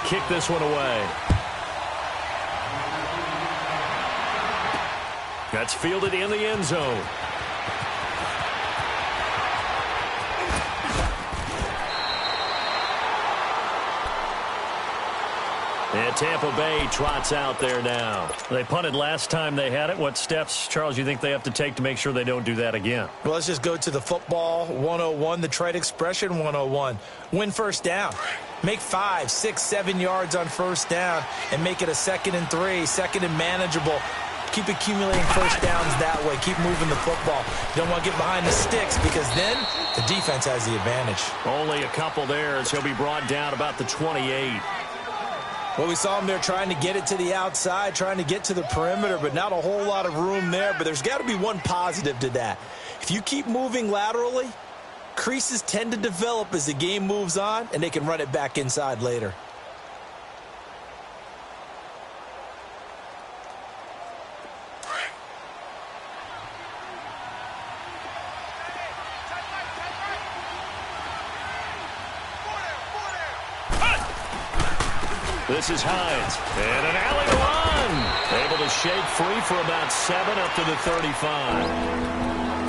kick this one away. That's fielded in the end zone. And Tampa Bay trots out there now. They punted last time they had it. What steps, Charles, you think they have to take to make sure they don't do that again? Well, let's just go to the football 101, the trade expression 101. Win first down. Make 5, 6, 7 yards on first down and make it a 2nd and 3, 2nd and manageable. Keep accumulating first downs that way. Keep moving the football. You don't want to get behind the sticks because then the defense has the advantage. Only a couple there as he'll be brought down about the 28. Well, we saw him there trying to get it to the outside, trying to get to the perimeter, but not a whole lot of room there. But there's got to be one positive to that. If you keep moving laterally, creases tend to develop as the game moves on, and they can run it back inside later. This is Hines, and an alley to run. Able to shake free for about 7 up to the 35.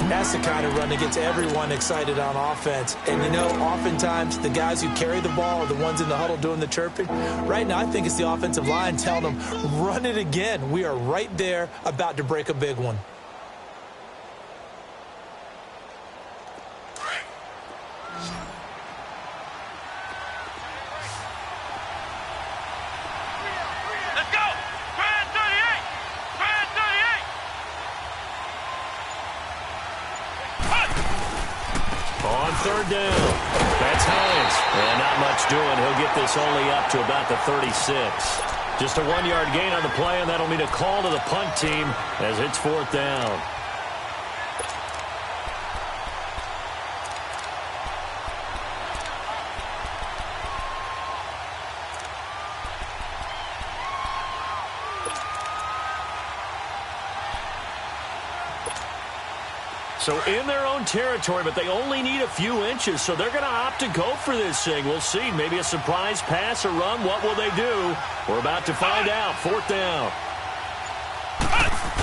That's the kind of run that gets everyone excited on offense. And, you know, oftentimes the guys who carry the ball are the ones in the huddle doing the chirping. Right now, I think it's the offensive line telling them, run it again. We are right there about to break a big one. Third down. That's Hines. And not much doing. He'll get this only up to about the 36. Just a 1-yard gain on the play, and that'll mean a call to the punt team as it's 4th down. So in their own territory, but they only need a few inches, so they're going to opt to go for this thing. We'll see. Maybe a surprise pass or run. What will they do? We're about to find out. 4th down.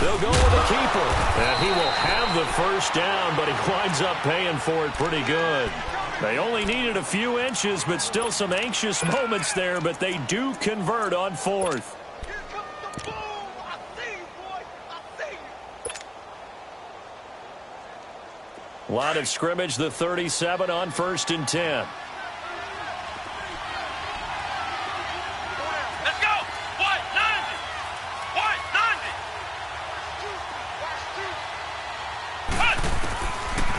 They'll go with a keeper. And he will have the first down, but he winds up paying for it pretty good. They only needed a few inches, but still some anxious moments there, but they do convert on 4th. Line of scrimmage, the 37 on 1st and 10. Let's go! White, 90! White, 90!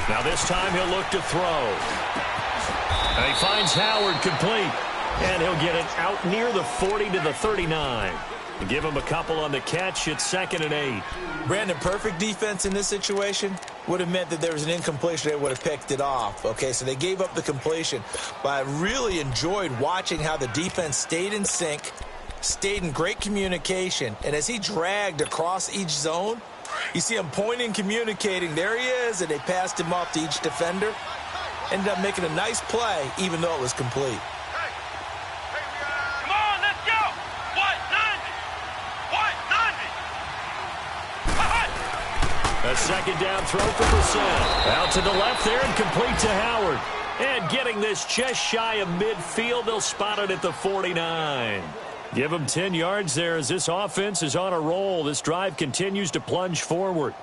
Now this time he'll look to throw. And he finds Howard complete. And he'll get it out near the 40 to the 39. Give him a couple on the catch. It's 2nd and 8. Brandon, perfect defense in this situation would have meant that there was an incompletion. They would have picked it off. Okay, so they gave up the completion. But I really enjoyed watching how the defense stayed in sync, stayed in great communication. And as he dragged across each zone, you see him pointing, communicating. There he is, and they passed him off to each defender. Ended up making a nice play, even though it was complete. A 2nd down throw for Brissett. Out to the left there and complete to Howard. And getting this just shy of midfield, they'll spot it at the 49. Give them 10 yards there as this offense is on a roll. This drive continues to plunge forward.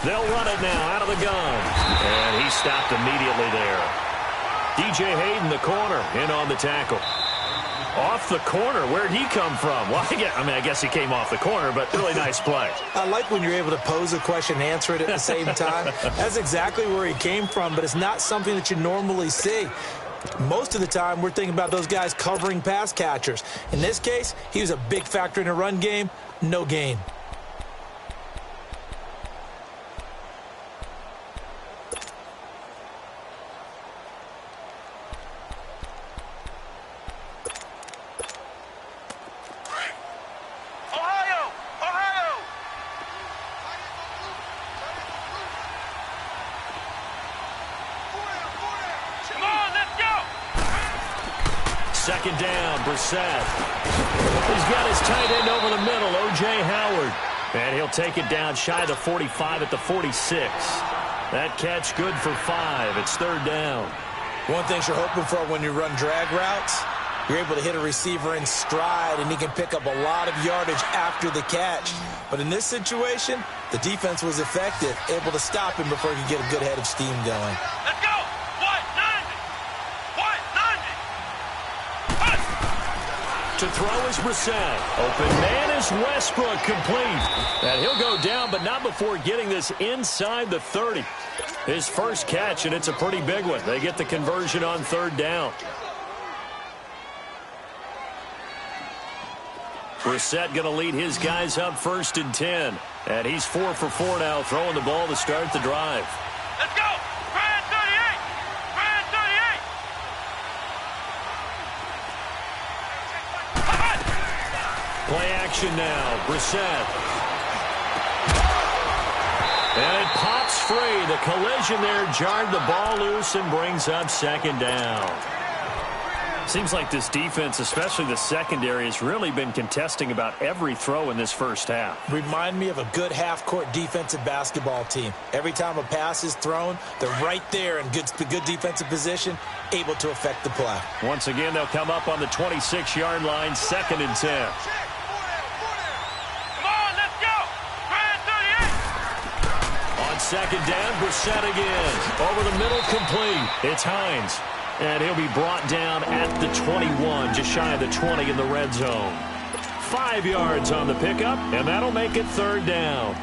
They'll run it now out of the gun. And he stopped immediately there. DJ Hayden, the corner, in on the tackle. Off the corner. Where'd he come from? Well, I guess he came off the corner, but really nice play. I like when you're able to pose a question and answer it at the same time. That's exactly where he came from, but it's not something that you normally see. Most of the time, we're thinking about those guys covering pass catchers. In this case, he was a big factor in the run game. No gain. second down, Brissett. He's got his tight end over the middle, O.J. Howard. And he'll take it down shy of the 45 at the 46. That catch good for 5. It's third down. One thing you're hoping for when you run drag routes, you're able to hit a receiver in stride, and he can pick up a lot of yardage after the catch. But in this situation, the defense was effective, able to stop him before he could get a good head of steam going. Let's go. 190. 190. To throw is Brissett. Open man is Westbrook, complete. And he'll go down, but not before getting this inside the 30. His first catch, and it's a pretty big one. They get the conversion on third down. Brissett going to lead his guys up first and 10. And he's 4 for 4 now, throwing the ball to start the drive. Let's go. Brand 38. Brand 38. Play action now. Brissett. And it pops free. The collision there jarred the ball loose and brings up second down. Seems like this defense, especially the secondary, has really been contesting about every throw in this first half. Remind me of a good half-court defensive basketball team. Every time a pass is thrown, they're right there in good defensive position, able to affect the play. Once again, they'll come up on the 26-yard line, second and 10. Come on, let's go. Brand 38. On second down, Brissett again. Over the middle, complete. It's Hines. And he'll be brought down at the 21, just shy of the 20 in the red zone. 5 yards on the pickup, and that'll make it third down.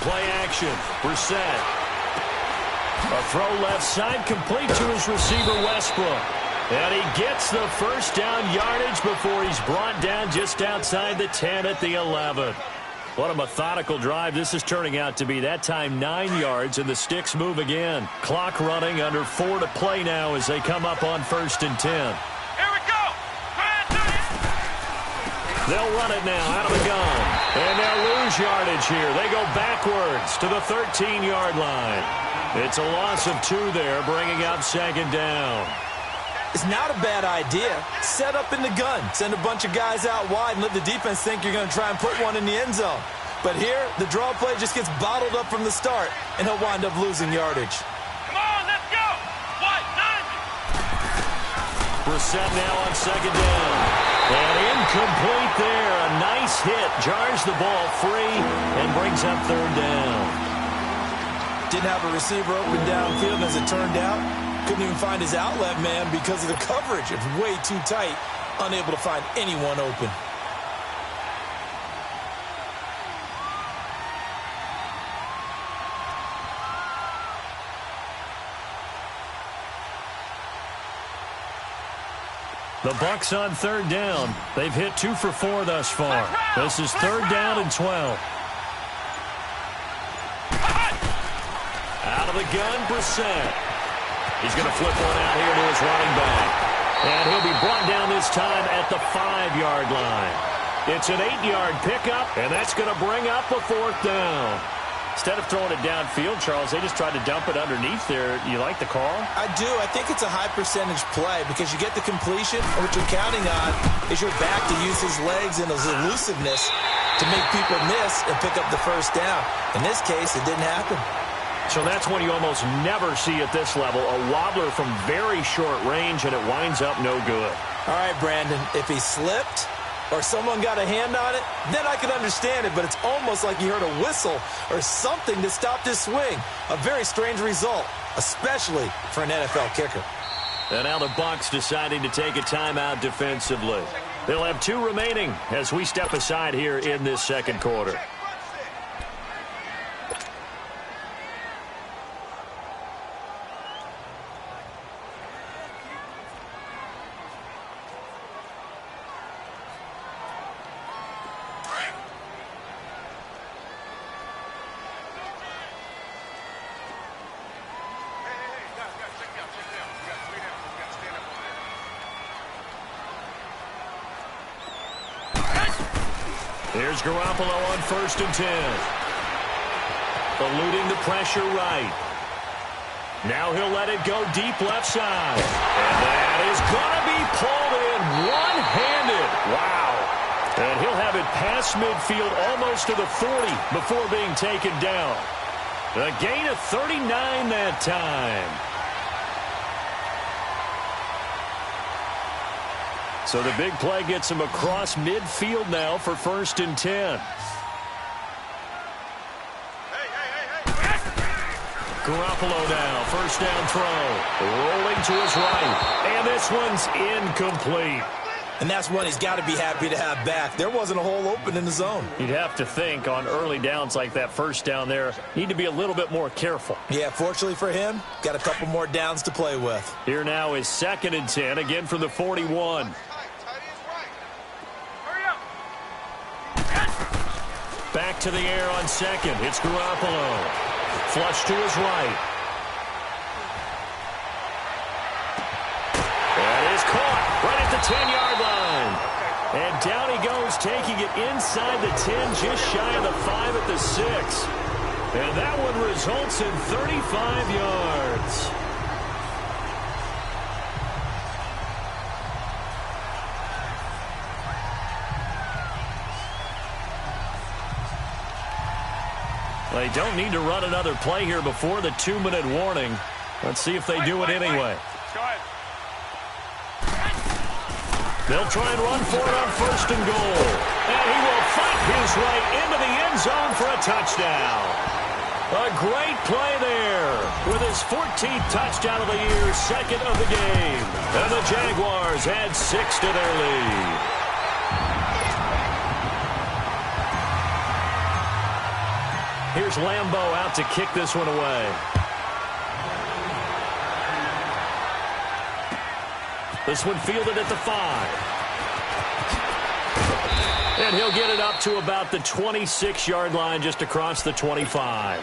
Play action. Brissett. A throw left side, complete to his receiver, Westbrook. And he gets the first down yardage before he's brought down just outside the 10 at the 11. What a methodical drive this is turning out to be. That time 9 yards, and the sticks move again. Clock running, under 4 to play now as they come up on first and 10. Here we go. Brand 38. They'll run it now out of the gun. And they'll lose yardage here. They go backwards to the 13-yard line. It's a loss of 2 there, bringing up second down. It's not a bad idea. Set up in the gun. Send a bunch of guys out wide and let the defense think you're going to try and put one in the end zone. But here, the draw play just gets bottled up from the start, and he'll wind up losing yardage. Come on, let's go. 190. Brissett now on second down. And incomplete there. A nice hit. Jars the ball free and brings up third down. Didn't have a receiver open downfield, and as it turned out, couldn't even find his outlet man because of the coverage. It's way too tight. Unable to find anyone open. The Bucks on third down. They've hit 2 for 4 thus far. This is third down and 12. Out of the gun, Brissett. He's going to flip one out here to his running back. And he'll be brought down this time at the 5-yard line. It's an 8-yard pickup, and that's going to bring up a fourth down. Instead of throwing it downfield, Charles, they just tried to dump it underneath there. You like the call? I do. I think it's a high percentage play because you get the completion, and what you're counting on is your back to use his legs and his elusiveness to make people miss and pick up the first down. In this case, it didn't happen. So that's one you almost never see at this level. A wobbler from very short range, and it winds up no good. All right, Brandon, if he slipped or someone got a hand on it, then I can understand it, but it's almost like he heard a whistle or something that stopped his swing. A very strange result, especially for an NFL kicker. And now the Bucs deciding to take a timeout defensively. They'll have 2 remaining as we step aside here in this second quarter. Here's Garoppolo on 1st and 10. Eluding the pressure right. Now he'll let it go deep left side. And that is going to be pulled in one-handed. Wow. And he'll have it past midfield almost to the 40 before being taken down. A gain of 39 that time. So the big play gets him across midfield now for 1st and 10. Garoppolo now, 1st down throw. Rolling to his right. And this one's incomplete. And that's one he's got to be happy to have back. There wasn't a hole open in the zone. You'd have to think on early downs like that 1st down there, need to be a little bit more careful. Yeah, fortunately for him, got a couple more downs to play with. Here now is 2nd and 10, again from the 41. Back to the air on 2nd. It's Garoppolo. Flush to his right. That is caught right at the 10-yard line. And down he goes, taking it inside the 10, just shy of the 5 at the 6. And that one results in 35 yards. They don't need to run another play here before the 2-minute warning. Let's see if they do it anyway. They'll try and run for it on 1st and goal. And he will fight his way into the end zone for a touchdown. A great play there with his 14th touchdown of the year, 2nd of the game. And the Jaguars add 6 to their lead. Here's Lambeau out to kick this one away. This one fielded at the 5. And he'll get it up to about the 26-yard line, just across the 25.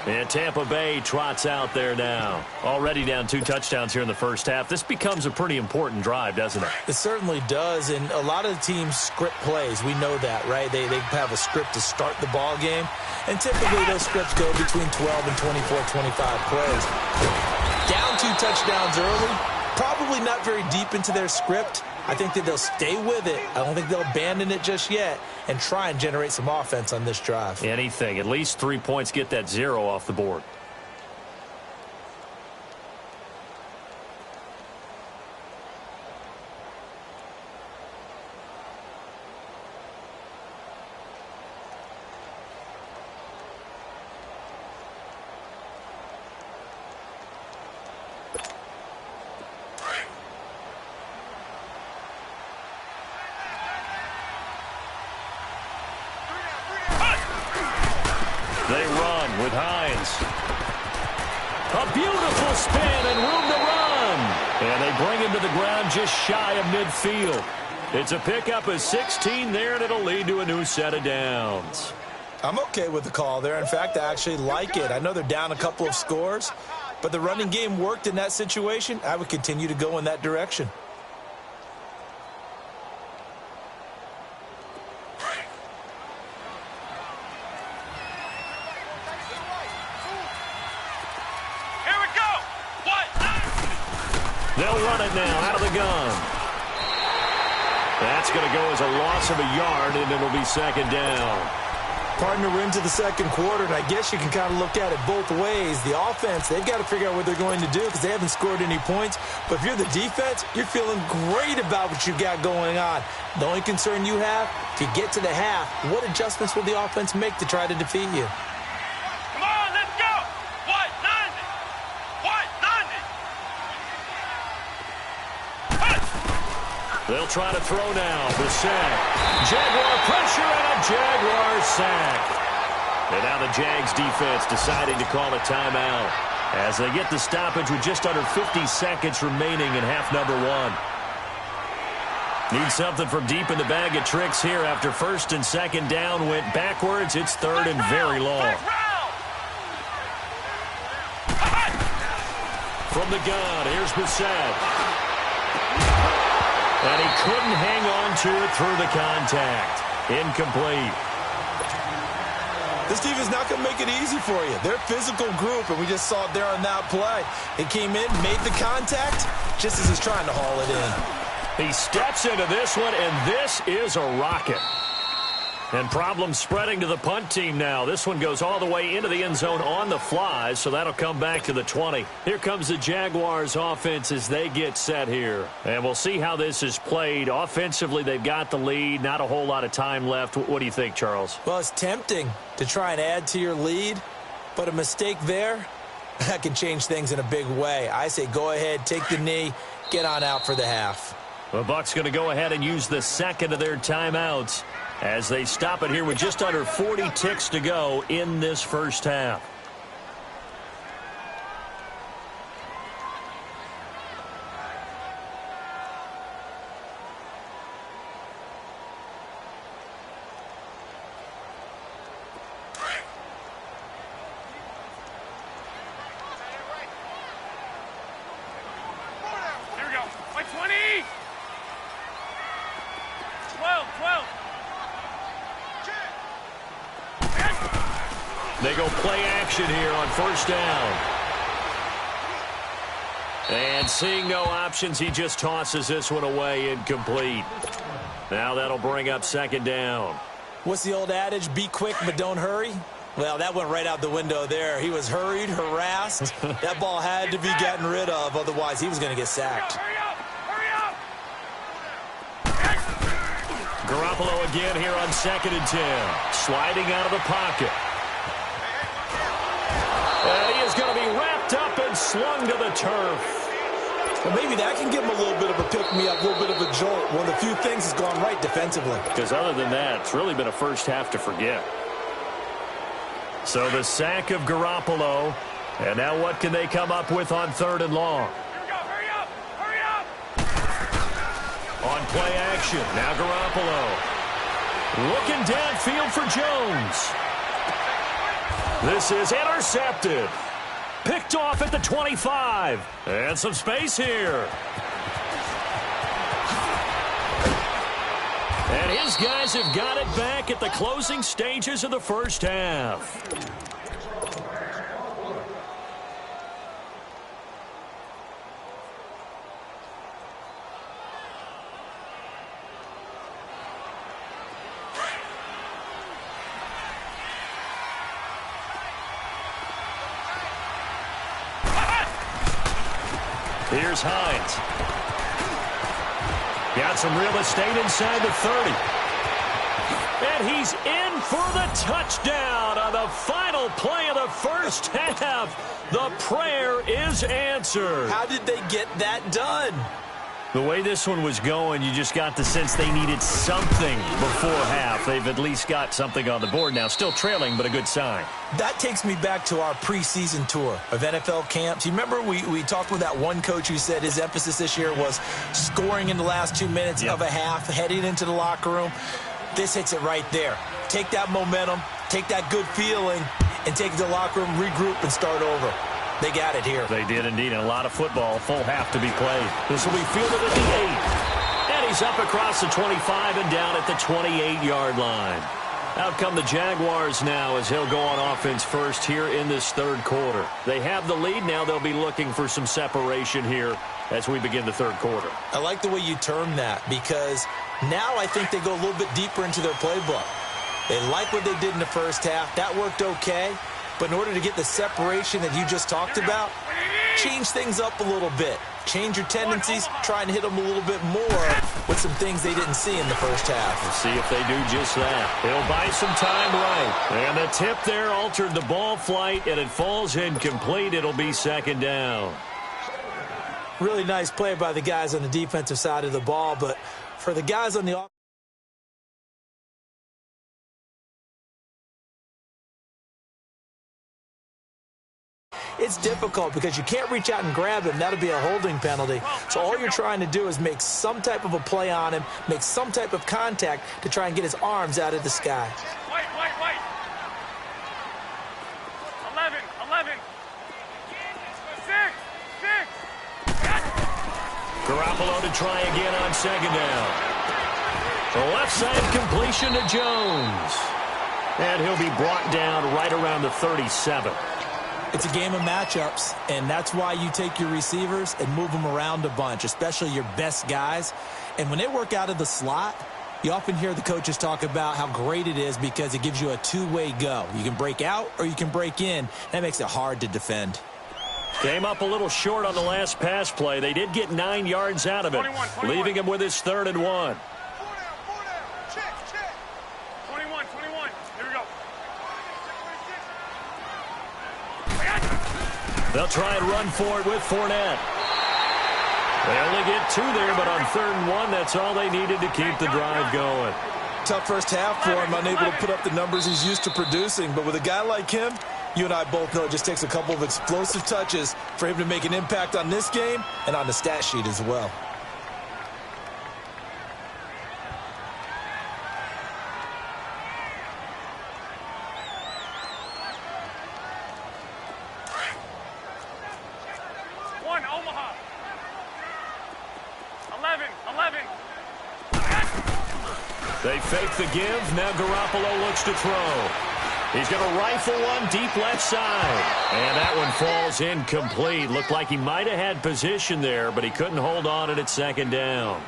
And Tampa Bay trots out there now. Already down 2 touchdowns here in the 1st half. This becomes a pretty important drive, doesn't it? It certainly does, and a lot of the teams script plays. We know that, right? They have a script to start the ball game, and typically those scripts go between 12 and 24, 25 plays. Down 2 touchdowns early, probably not very deep into their script. I think that they'll stay with it. I don't think they'll abandon it just yet and try and generate some offense on this drive. Anything. At least 3 points, get that 0 off the board. They run with Hines. A beautiful spin and room to run. And they bring him to the ground just shy of midfield. It's a pickup of 16 there, and it'll lead to a new set of downs. I'm okay with the call there. In fact, I actually like it. I know they're down a couple of scores, but the running game worked in that situation. I would continue to go in that direction. They'll run it now out of the gun. That's going to go as a loss of a yard, and it'll be 2nd down. Partner, we're into the 2nd quarter, and I guess you can kind of look at it both ways. The offense, they've got to figure out what they're going to do because they haven't scored any points. But if you're the defense, you're feeling great about what you've got going on. The only concern you have, if you get to the half, what adjustments will the offense make to try to defeat you? Come on, let's go! What? 90! What? 90! They'll try to throw now. The sack. Jaguar pressure and a Jaguar sack. And now the Jags defense deciding to call a timeout as they get the stoppage with just under 50 seconds remaining in half number 1. Need something from deep in the bag of tricks here after 1st and 2nd down went backwards. It's 3rd and very long. From the gun, here's Brissett. And he couldn't hang on to it through the contact. Incomplete. This defense is not going to make it easy for you. They're a physical group, and we just saw it there on that play. It came in, made the contact, just as he's trying to haul it in. He steps into this one, and this is a rocket. And problems spreading to the punt team now. This one goes all the way into the end zone on the fly, so that'll come back to the 20. Here comes the Jaguars offense as they get set here. And we'll see how this is played. Offensively, they've got the lead. Not a whole lot of time left. What do you think, Charles? Well, it's tempting to try and add to your lead, but a mistake there, that can change things in a big way. I say go ahead, take the knee, get on out for the half. The Bucs going to go ahead and use the second of their timeouts as they stop it here with just under 40 ticks to go in this first half. Here we go. By 20. 12, 12. They go play action here on first down. And seeing no options, he just tosses this one away, incomplete. Now that'll bring up second down. What's the old adage, be quick but don't hurry? Well, that went right out the window there. He was hurried, harassed. That ball had to be gotten rid of, otherwise he was going to get sacked. Hurry up! Hurry up! Garoppolo again here on 2nd and 10. Sliding out of the pocket. And he is going to be wrapped up and slung to the turf. Well, maybe that can give him a little bit of a pick-me-up, a little bit of a jolt. One of the few things has gone right defensively. Because other than that, it's really been a first half to forget. So the sack of Garoppolo. And now what can they come up with on 3rd and long? Here we go. Hurry up! Hurry up! On play action, now Garoppolo. Looking downfield for Jones. This is intercepted. Picked off at the 25. And some space here. And his guys have got it back at the closing stages of the first half. Here's Hines. Got some real estate inside the 30. And he's in for the touchdown on the final play of the first half. The prayer is answered. How did they get that done? The way this one was going, you just got the sense they needed something before half. They've at least got something on the board now. Still trailing, but a good sign. That takes me back to our preseason tour of NFL camps. You remember we talked with that one coach who said his emphasis this year was scoring in the last 2 minutes of a half, heading into the locker room. This hits it right there. Take that momentum, take that good feeling, and take it to the locker room, regroup, and start over. They got it here. They did indeed, and a lot of football, full half to be played. This will be fielded at the 8. And he's up across the 25 and down at the 28-yard line. Out come the Jaguars now as he'll go on offense first here in this third quarter. They have the lead now. They'll be looking for some separation here as we begin the third quarter. I like the way you term that because now I think they go a little bit deeper into their playbook. They like what they did in the first half. That worked okay. But in order to get the separation that you just talked about, change things up a little bit. Change your tendencies, try and hit them a little bit more with some things they didn't see in the first half. We'll see if they do just that. He'll buy some time right. And the tip there altered the ball flight, and it falls incomplete. It'll be second down. Really nice play by the guys on the defensive side of the ball, but for the guys on the offense, it's difficult because you can't reach out and grab him. That'll be a holding penalty. So all you're trying to do is make some type of a play on him, make some type of contact to try and get his arms out of the sky. Wait. 11. 6. Garoppolo to try again on second down. The left side completion to Jones. And he'll be brought down right around the 37. It's a game of matchups, and that's why you take your receivers and move them around a bunch, especially your best guys. And when they work out of the slot, you often hear the coaches talk about how great it is because it gives you a two-way go. You can break out or you can break in. That makes it hard to defend. Came up a little short on the last pass play. They did get 9 yards out of it, 21. leaving him with his 3rd and 1. 21. Here we go. They'll try and run for it with Fournette. They only get 2 there, but on 3rd and 1, that's all they needed to keep the drive going. Tough first half for him, unable to put up the numbers he's used to producing. But with a guy like him, you and I both know it just takes a couple of explosive touches for him to make an impact on this game and on the stat sheet as well. Omaha. 11. They fake the give. Now Garoppolo looks to throw. He's going to rifle one deep left side. And that one falls incomplete. Looked like he might have had position there, but he couldn't hold on at 2nd down.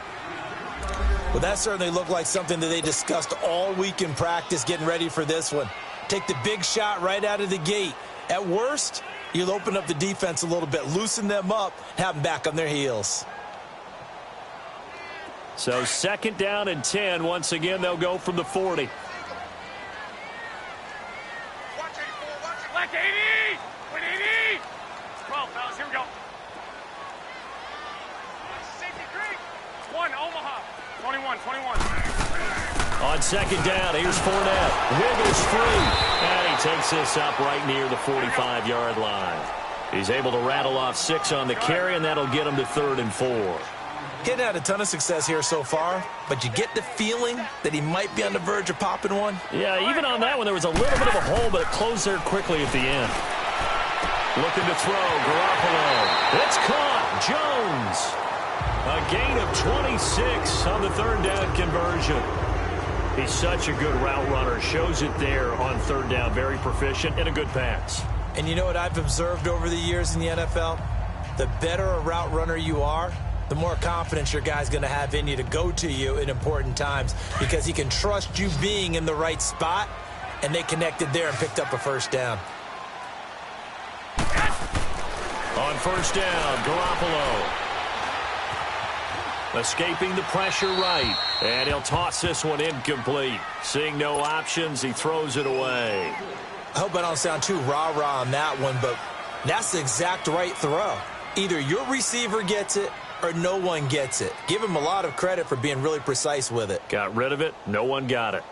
Well, that certainly looked like something that they discussed all week in practice getting ready for this one. Take the big shot right out of the gate. At worst, you'll open up the defense a little bit, loosen them up, have them back on their heels. So 2nd down and 10. Once again, they'll go from the 40. Black 80. Win 80. 12, fellas. Here we go. Safety creek. 1, Omaha. 21. On 2nd down, here's Fournette. Wiggles free. And he takes this up right near the 45-yard line. He's able to rattle off 6 on the carry, and that'll get him to 3rd and 4. Getting had a ton of success here so far, but you get the feeling that he might be on the verge of popping one. Yeah, even on that one, there was a little bit of a hole, but it closed there quickly at the end. Looking to throw, Garoppolo. It's caught, Jones. A gain of 26 on the 3rd down conversion. He's such a good route runner. Shows it there on 3rd down. Very proficient and a good pass. And you know what I've observed over the years in the NFL? The better a route runner you are, the more confidence your guy's going to have in you to go to you in important times because he can trust you being in the right spot, and they connected there and picked up a 1st down. On 1st down, Garoppolo. Escaping the pressure right. And he'll toss this one incomplete. Seeing no options, he throws it away. I hope I don't sound too rah-rah on that one, but that's the exact right throw. Either your receiver gets it or no one gets it. Give him a lot of credit for being really precise with it. Got rid of it. No one got it.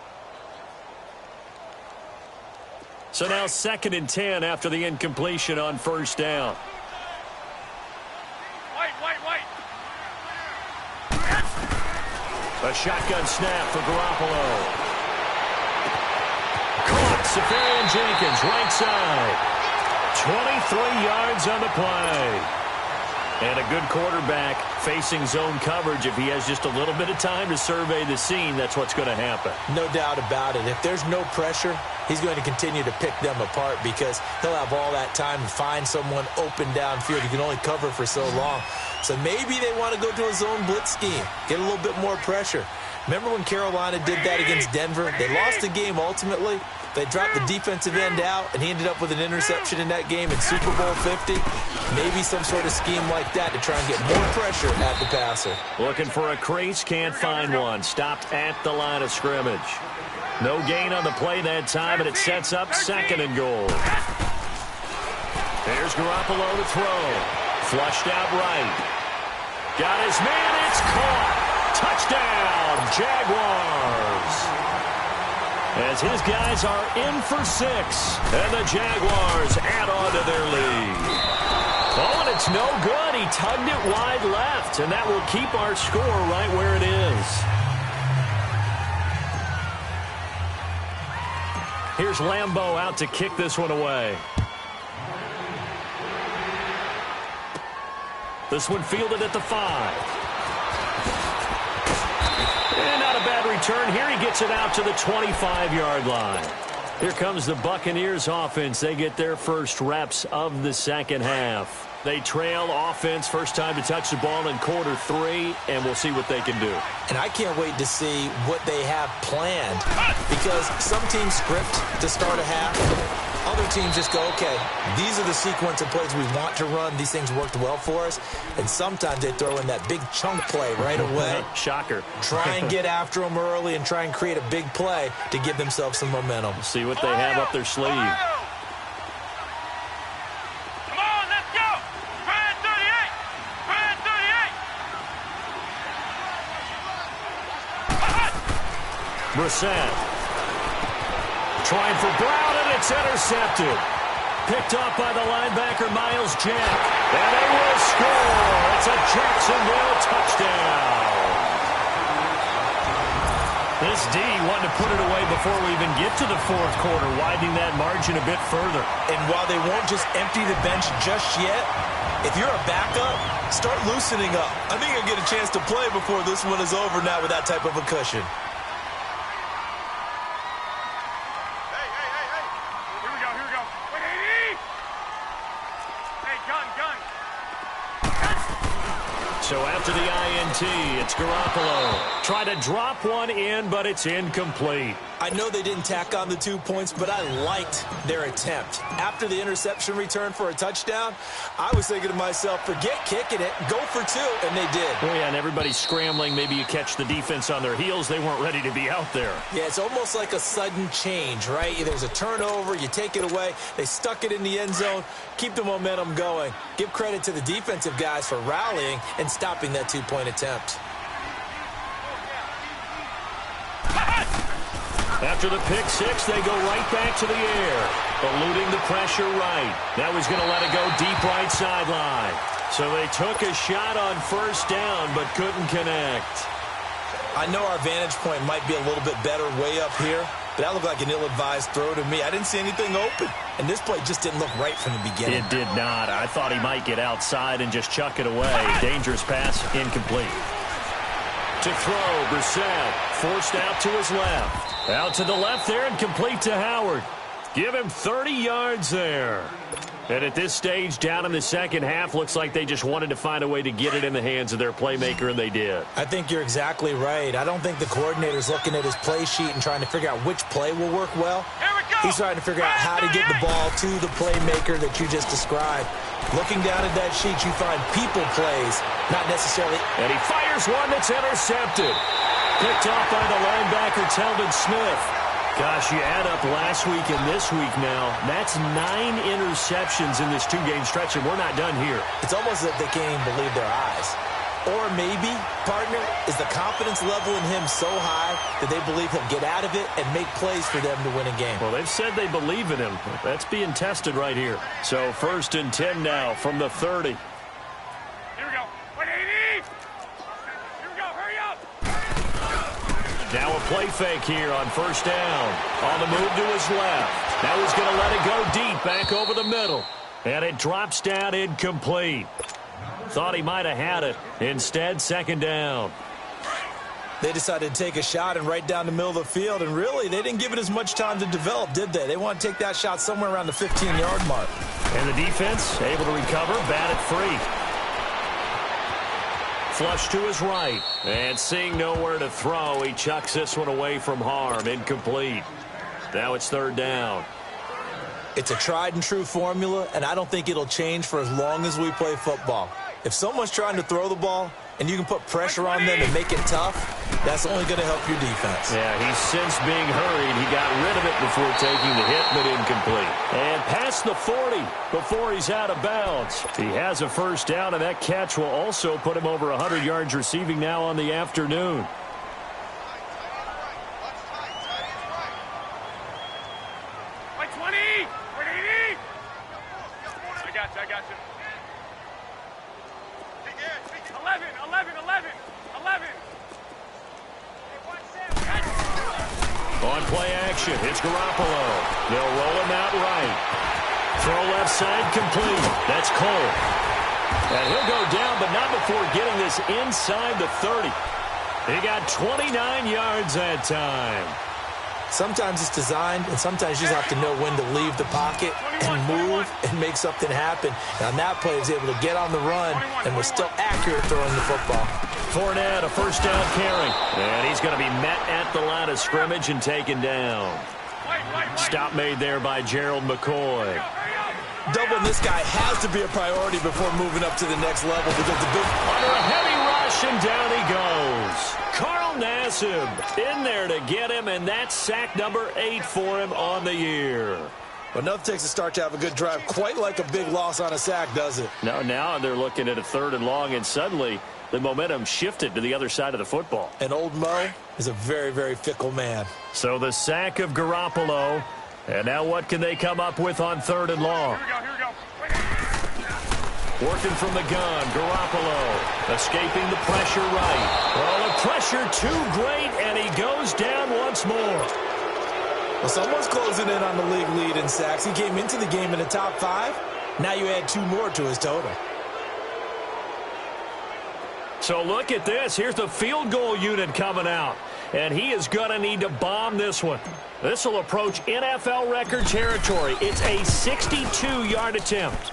So now 2nd and 10 after the incompletion on 1st down. White. A shotgun snap for Garoppolo. Caught. Safarian Jenkins, right side. 23 yards on the play. And a good quarterback facing zone coverage. If he has just a little bit of time to survey the scene, that's what's going to happen. No doubt about it. If there's no pressure, he's going to continue to pick them apart because he'll have all that time to find someone open downfield. He can only cover for so long. So maybe they want to go to a zone blitz scheme, get a little bit more pressure. Remember when Carolina did that against Denver? They lost the game ultimately. They dropped the defensive end out, and he ended up with an interception in that game in Super Bowl 50. Maybe some sort of scheme like that to try and get more pressure at the passer. Looking for a crease, can't find one. Stopped at the line of scrimmage. No gain on the play that time, and it sets up 2nd and goal. There's Garoppolo to throw. Flushed out right. Got his man, it's caught. Touchdown, Jaguars. As his guys are in for 6, and the Jaguars add on to their lead. Oh, and it's no good. He tugged it wide left, and that will keep our score right where it is. Here's Lambeau out to kick this one away. This one fielded at the 5. And not a bad return here. He gets it out to the 25-yard line. Here comes the Buccaneers offense. They get their first reps of the second half. They trail offense, first time to touch the ball in quarter 3, and we'll see what they can do. And I can't wait to see what they have planned, because some teams script to start a half. Other teams just go, okay, these are the sequence of plays we want to run. These things worked well for us. And sometimes they throw in that big chunk play right away. Shocker. Try and get after them early and try and create a big play to give themselves some momentum. See what they have up their sleeve. Brissett trying for Brown, and it's intercepted. Picked off by the linebacker, Miles Jack. And they will score. It's a Jacksonville touchdown. This D wanted to put it away before we even get to the fourth quarter, widening that margin a bit further. And while they won't just empty the bench just yet, if you're a backup, start loosening up. I think you'll get a chance to play before this one is over now with that type of a cushion. So after the INT, it's Garoppolo. Try to drop one in, but it's incomplete. I know they didn't tack on the 2 points, but I liked their attempt. After the interception return for a touchdown, I was thinking to myself, forget kicking it, go for 2, and they did. Oh, yeah, and everybody's scrambling. Maybe you catch the defense on their heels. They weren't ready to be out there. Yeah, it's almost like a sudden change, right? There's a turnover, you take it away, they stuck it in the end zone, keep the momentum going. Give credit to the defensive guys for rallying and stopping that 2-point attempt. After the pick six, they go right back to the air, eluding the pressure right. Now he's going to let it go deep right sideline. So they took a shot on first down, but couldn't connect. I know our vantage point might be a little bit better way up here, but that looked like an ill-advised throw to me. I didn't see anything open, and this play just didn't look right from the beginning. It did not. I thought he might get outside and just chuck it away. Dangerous pass, incomplete. To throw, Brissett forced out to his left. Out to the left there and complete to Howard. Give him 30 yards there. And at this stage, down in the second half, looks like they just wanted to find a way to get it in the hands of their playmaker, and they did. I think you're exactly right. I don't think the coordinator's looking at his play sheet and trying to figure out which play will work well. He's trying to figure out how to get the ball to the playmaker that you just described. Looking down at that sheet, you find people plays, not necessarily. And he fires one that's intercepted. Picked off by the linebacker, Telvin Smith. Gosh, you add up last week and this week now, that's 9 interceptions in this 2-game stretch, and we're not done here. It's almost as if they can't even believe their eyes. Or maybe, partner, is the confidence level in him so high that they believe he'll get out of it and make plays for them to win a game. Well, they've said they believe in him. That's being tested right here. So 1st and 10 now from the 30. Here we go. 180. Here we go. Hurry up. Now a play fake here on first down. On the move to his left. Now he's going to let it go deep back over the middle. And it drops down incomplete. Thought he might have had it. Instead, second down. They decided to take a shot and right down the middle of the field, and really, they didn't give it as much time to develop, did they? They want to take that shot somewhere around the 15-yard mark. And the defense able to recover, bat it free. Flush to his right. And seeing nowhere to throw, he chucks this one away from harm. Incomplete. Now it's third down. It's a tried-and-true formula, and I don't think it'll change for as long as we play football. If someone's trying to throw the ball and you can put pressure on them and make it tough, that's only going to help your defense. Yeah, he's since being hurried. He got rid of it before taking the hit, but incomplete. And past the 40 before he's out of bounds. He has a first down, and that catch will also put him over 100 yards receiving now on the afternoon. I got you. 11. On play action, it's Garoppolo. They'll roll him out right. Throw left side complete. That's Cole. And he'll go down, but not before getting this inside the 30. He got 29 yards that time. Sometimes it's designed, and sometimes you just have to know when to leave the pocket and move and make something happen. And on that play, he was able to get on the run and was still accurate throwing the football. Fournette, a first down carry. And he's going to be met at the line of scrimmage and taken down. Stop made there by Gerald McCoy. Doubling this guy has to be a priority before moving up to the next level because the big... Under a heavy rush, and down he goes. Carl Nassib in there to get him, and that's sack number 8 for him on the year. Well, nothing takes a start to have a good drive quite like a big loss on a sack, does it? No, now they're looking at a 3rd and long, and suddenly the momentum shifted to the other side of the football. And old Mo is a very, very fickle man. So the sack of Garoppolo, and now what can they come up with on 3rd and long? Here we go. Working from the gun, Garoppolo escaping the pressure right. Well, the pressure too great, and he goes down once more. Well, someone's closing in on the league lead in sacks. He came into the game in the top 5. Now you add 2 more to his total. So look at this. Here's the field goal unit coming out. And he is going to need to bomb this one. This will approach NFL record territory. It's a 62-yard attempt.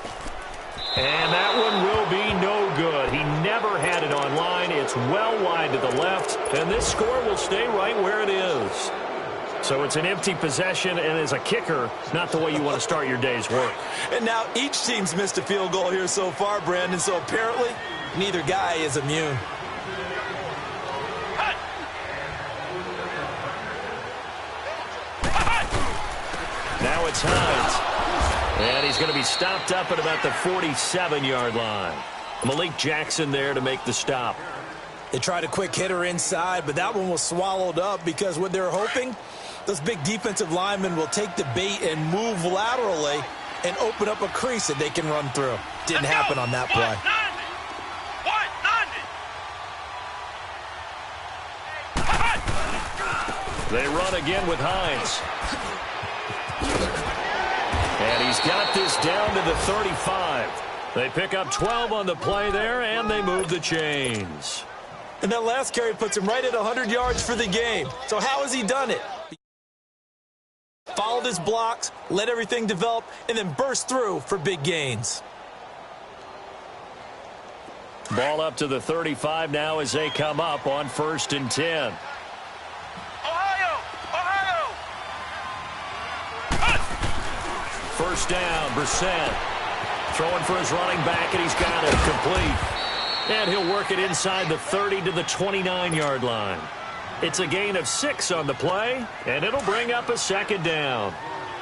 And that one will be no good. He never had it on line. It's well wide to the left. And this score will stay right where it is. So it's an empty possession, and as a kicker, not the way you want to start your day's work. And now each team's missed a field goal here so far, Brandon. So apparently, neither guy is immune. Now it's Hines. And he's going to be stopped up at about the 47-yard line. Malik Jackson there to make the stop. They tried a quick hitter inside, but that one was swallowed up because what they're hoping, those big defensive linemen will take the bait and move laterally and open up a crease that they can run through. Didn't happen on that play. They run again with Hines. And he's got this down to the 35. They pick up 12 on the play there, and they move the chains. And that last carry puts him right at 100 yards for the game. So how has he done it? Followed his blocks, let everything develop, and then burst through for big gains. Ball up to the 35 now as they come up on 1st and 10. First down, Brissett. Throwing for his running back, and he's got it complete. And he'll work it inside the 30 to the 29-yard line. It's a gain of 6 on the play, and it'll bring up a 2nd down.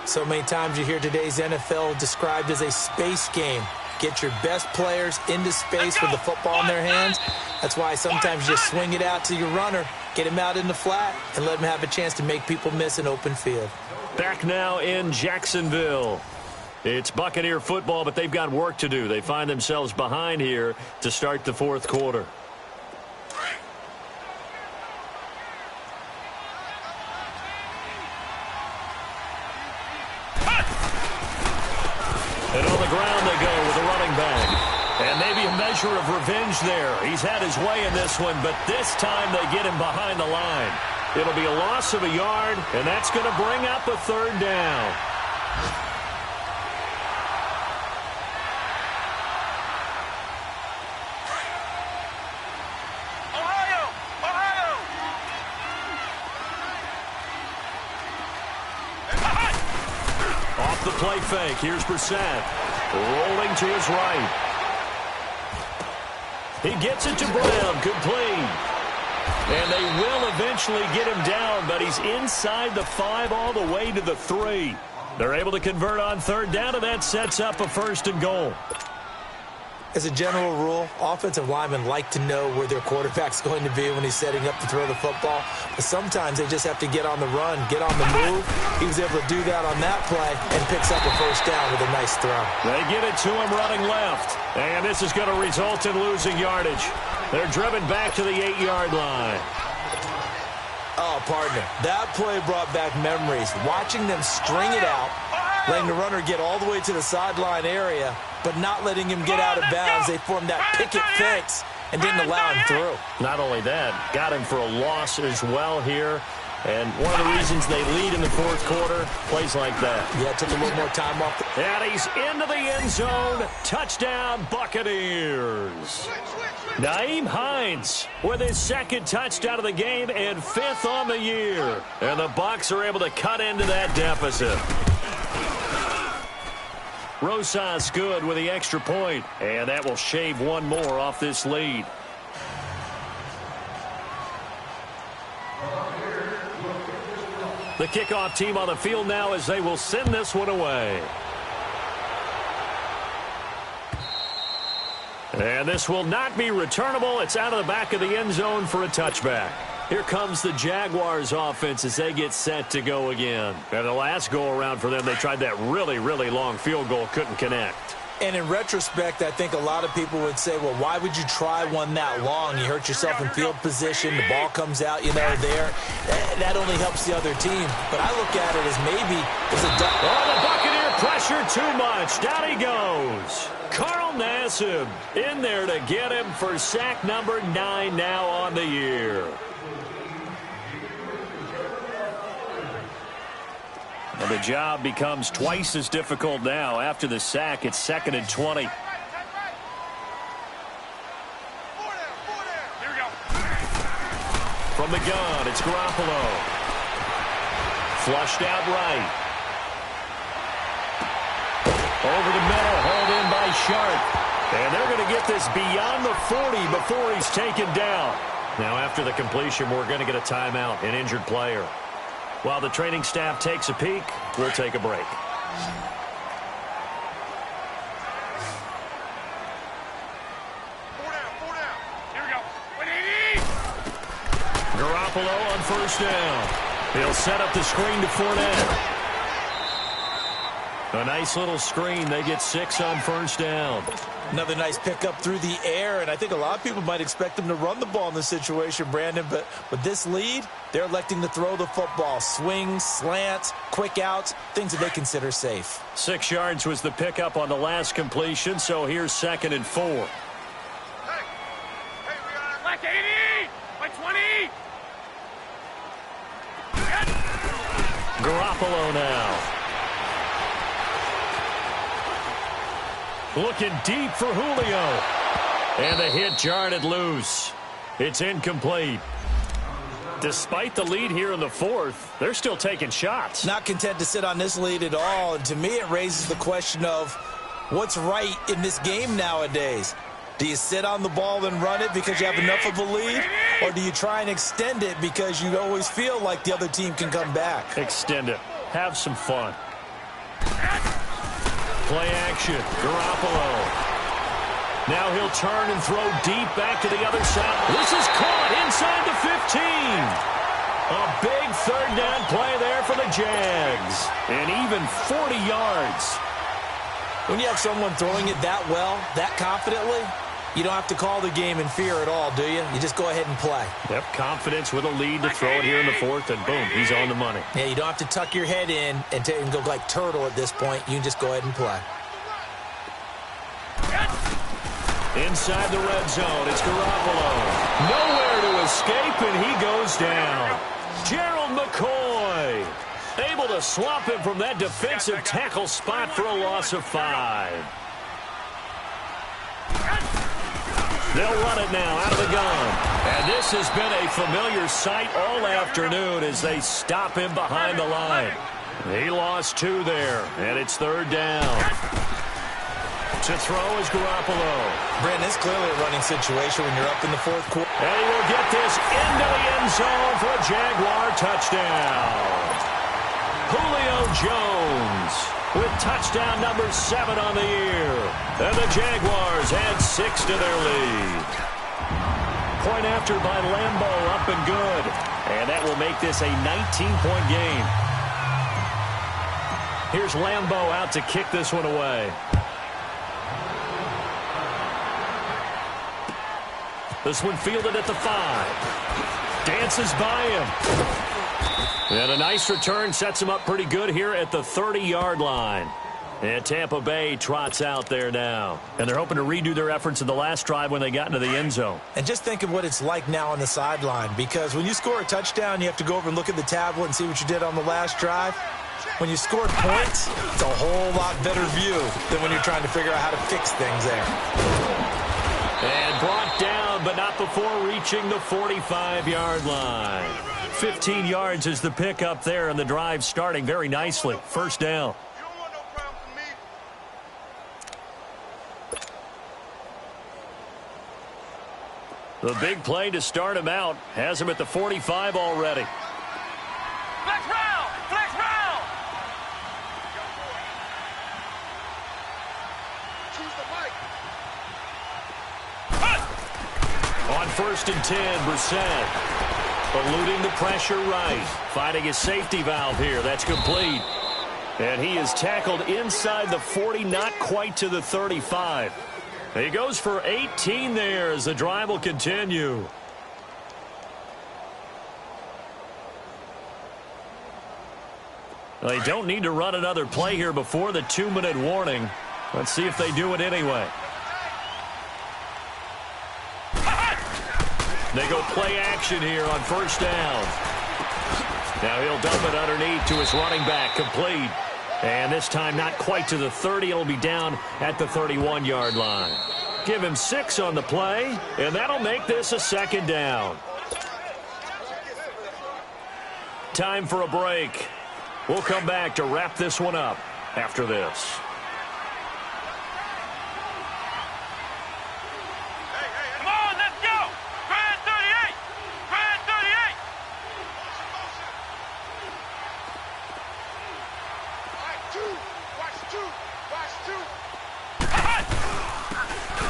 So many times you hear today's NFL described as a space game. Get your best players into space with the football in their hands. That's why sometimes you just swing it out to your runner, get him out in the flat, and let him have a chance to make people miss an open field. Back now in Jacksonville. It's Buccaneer football, but they've got work to do. They find themselves behind here to start the 4th quarter. And on the ground they go with the running back. And maybe a measure of revenge there. He's had his way in this one, but this time they get him behind the line. It'll be a loss of a yard, and that's going to bring up a 3rd down. Off the play fake, here's Brissett. Rolling to his right. He gets it to Brown, complete. And they will eventually get him down, but he's inside the 5 all the way to the 3. They're able to convert on 3rd down, and that sets up a 1st and goal. As a general rule, offensive linemen like to know where their quarterback's going to be when he's setting up to throw the football. But sometimes they just have to get on the run, get on the move. He was able to do that on that play and picks up a 1st down with a nice throw. They get it to him running left. And this is going to result in losing yardage. They're driven back to the 8-yard line. Oh, partner, that play brought back memories. Watching them string it out, letting the runner get all the way to the sideline area, but not letting him get out of bounds. They formed that picket fence, and didn't allow him through. Not only that, got him for a loss as well here. And one of the reasons they lead in the fourth quarter, plays like that. Yeah, took a little more time off. And he's into the end zone. Touchdown, Buccaneers. Nyheim Hines with his second touchdown of the game and fifth on the year. And the Bucs are able to cut into that deficit. Rosas good with the extra point, and that will shave one more off this lead. The kickoff team on the field now as they will send this one away. And this will not be returnable. It's out of the back of the end zone for a touchback. Here comes the Jaguars offense as they get set to go again. And the last go-around for them, they tried that really, really long field goal, couldn't connect. And in retrospect, I think a lot of people would say, well, why would you try one that long? You hurt yourself in field position. The ball comes out, there. That only helps the other team. But I look at it as maybe it's a... Oh, the Buccaneer pressure too much. Down he goes. Carl Nassib in there to get him for sack number 9 now on the year. And the job becomes twice as difficult now. After the sack, it's 2nd and 20. From the gun, it's Garoppolo. Flushed out right. Over the middle, hauled in by Sharp. And they're going to get this beyond the 40 before he's taken down. Now after the completion, we're going to get a timeout, an injured player. While the training staff takes a peek, we'll take a break. Here we go. 180. Garoppolo on first down. He'll set up the screen to Fournette. A nice little screen. They get 6 on first down. Another nice pickup through the air, and I think a lot of people might expect them to run the ball in this situation, Brandon, but with this lead, they're electing to throw the football. Swings, slants, quick outs, things that they consider safe. 6 yards was the pickup on the last completion, so here's 2nd and 4. Hey, we got it. Black 80. Black 20. Garoppolo now. Looking deep for Julio. And the hit jarred it loose. It's incomplete. Despite the lead here in the fourth, they're still taking shots. Not content to sit on this lead at all. And to me, it raises the question of what's right in this game nowadays. Do you sit on the ball and run it because you have enough of a lead? Or do you try and extend it because you always feel like the other team can come back? Extend it. Have some fun. Play action. Garoppolo. Now he'll turn and throw deep back to the other side. This is caught inside the 15. A big third down play there for the Jags. And even 40 yards. When you have someone throwing it that well, that confidently, you don't have to call the game in fear at all, do you? You just go ahead and play. Yep, confidence with a lead to throw it here in the fourth, and boom, he's on the money. Yeah, you don't have to tuck your head in and go like turtle at this point. You can just go ahead and play. Inside the red zone, it's Garoppolo. Nowhere to escape, and he goes down. Gerald McCoy able to swap him from that defensive tackle spot for a loss of 5. They'll run it now out of the gun. And this has been a familiar sight all afternoon as they stop him behind the line. He lost 2 there, and it's third down. To throw is Garoppolo. Brandon, it's clearly a running situation when you're up in the fourth quarter. And he will get this into the end zone for a Jaguar touchdown. Julio Jones with touchdown number 7 on the year. And the Jaguars add 6 to their lead. Point after by Lambo, up and good. And that will make this a 19-point game. Here's Lambo out to kick this one away. This one fielded at the 5. Dances by him. And a nice return sets him up pretty good here at the 30-yard line. And Tampa Bay trots out there now. And they're hoping to redo their efforts in the last drive when they got into the end zone. And just think of what it's like now on the sideline, because when you score a touchdown, you have to go over and look at the tablet and see what you did on the last drive. When you scored points, it's a whole lot better view than when you're trying to figure out how to fix things there. And brought down, but not before reaching the 45-yard line. 15 yards is the pickup there, and the drive starting very nicely. First down. The big play to start him out has him at the 45 already. Flex round! Flex round! Choose the mic. On 1st and 10, Brissett eluding the pressure right. Finding his safety valve here. That's complete. And he is tackled inside the 40, not quite to the 35. He goes for 18 there as the drive will continue. They don't need to run another play here before the 2-minute warning. Let's see if they do it anyway. They go play action here on 1st down. Now he'll dump it underneath to his running back, complete. And this time not quite to the 30. It'll be down at the 31-yard line. Give him 6 on the play, and that'll make this a 2nd down. Time for a break. We'll come back to wrap this one up after this. Come on, let's go! Grand 38! Grand 38!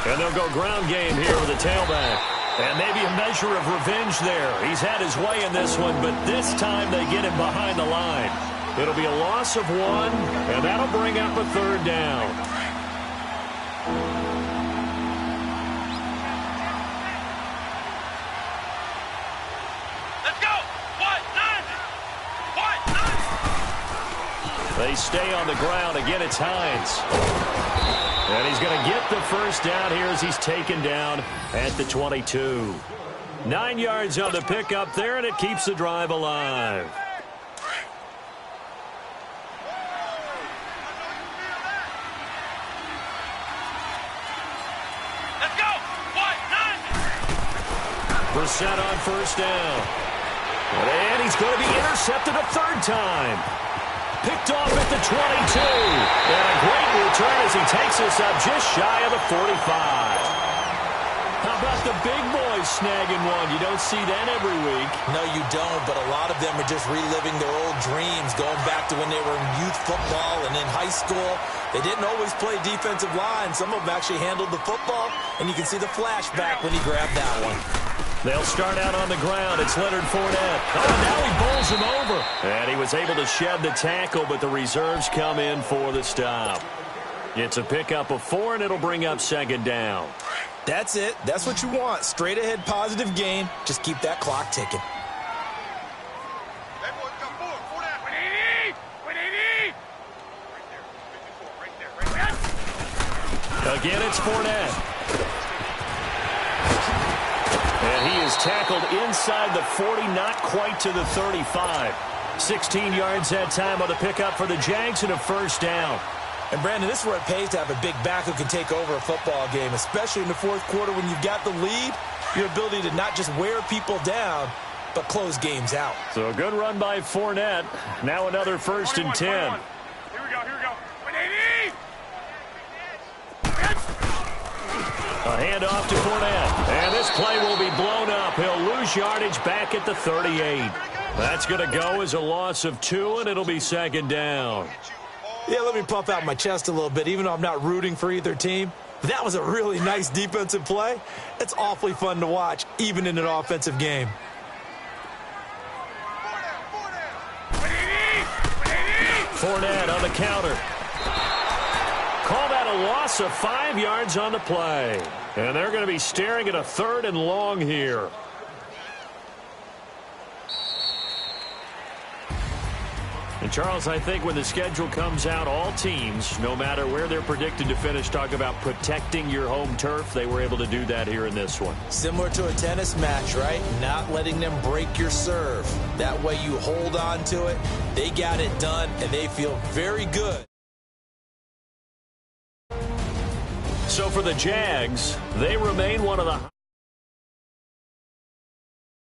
And they'll go ground game here with a tailback. And maybe a measure of revenge there. He's had his way in this one, but this time they get him behind the line. It'll be a loss of 1, and that'll bring up a 3rd down. Let's go! What? They stay on the ground. Again, it's Hines. And he's going to get the 1st down here as he's taken down at the 22. 9 yards on the pickup there, and it keeps the drive alive. Let's go! What? Brissett on 1st down. And he's going to be intercepted a 3rd time. Picked off at the 22. And a great return as he takes us up just shy of the 45. How about the big boys snagging one? You don't see that every week. No, you don't, but a lot of them are just reliving their old dreams, going back to when they were in youth football and in high school. They didn't always play defensive line. Some of them actually handled the football, and you can see the flashback when he grabbed that one. They'll start out on the ground. It's Leonard Fournette. Oh, now he bowls him over. And he was able to shed the tackle, but the reserves come in for the stop. It's a pickup of 4, and it'll bring up 2nd down. That's it. That's what you want. Straight ahead positive gain. Just keep that clock ticking. Again, it's Fournette. And he is tackled inside the 40, not quite to the 35. 16 yards that time on the pickup for the Jags and a 1st down. And, Brandon, this is where it pays to have a big back who can take over a football game, especially in the 4th quarter when you've got the lead. Your ability to not just wear people down, but close games out. So a good run by Fournette. Now another 1st and 10. Here we go, here we go. 180! A handoff to Fournette. And this play will be blown up. He'll lose yardage back at the 38. That's going to go as a loss of 2, and it'll be 2nd down. Yeah, let me puff out my chest a little bit, even though I'm not rooting for either team. That was a really nice defensive play. It's awfully fun to watch, even in an offensive game. Fournette on the counter. Call that a loss of 5 yards on the play. And they're going to be staring at a 3rd and long here. And Charles, I think when the schedule comes out, all teams, no matter where they're predicted to finish, talk about protecting your home turf. They were able to do that here in this one. Similar to a tennis match, right? Not letting them break your serve. That way you hold on to it. They got it done, and they feel very good. So for the Jags, they remain one of the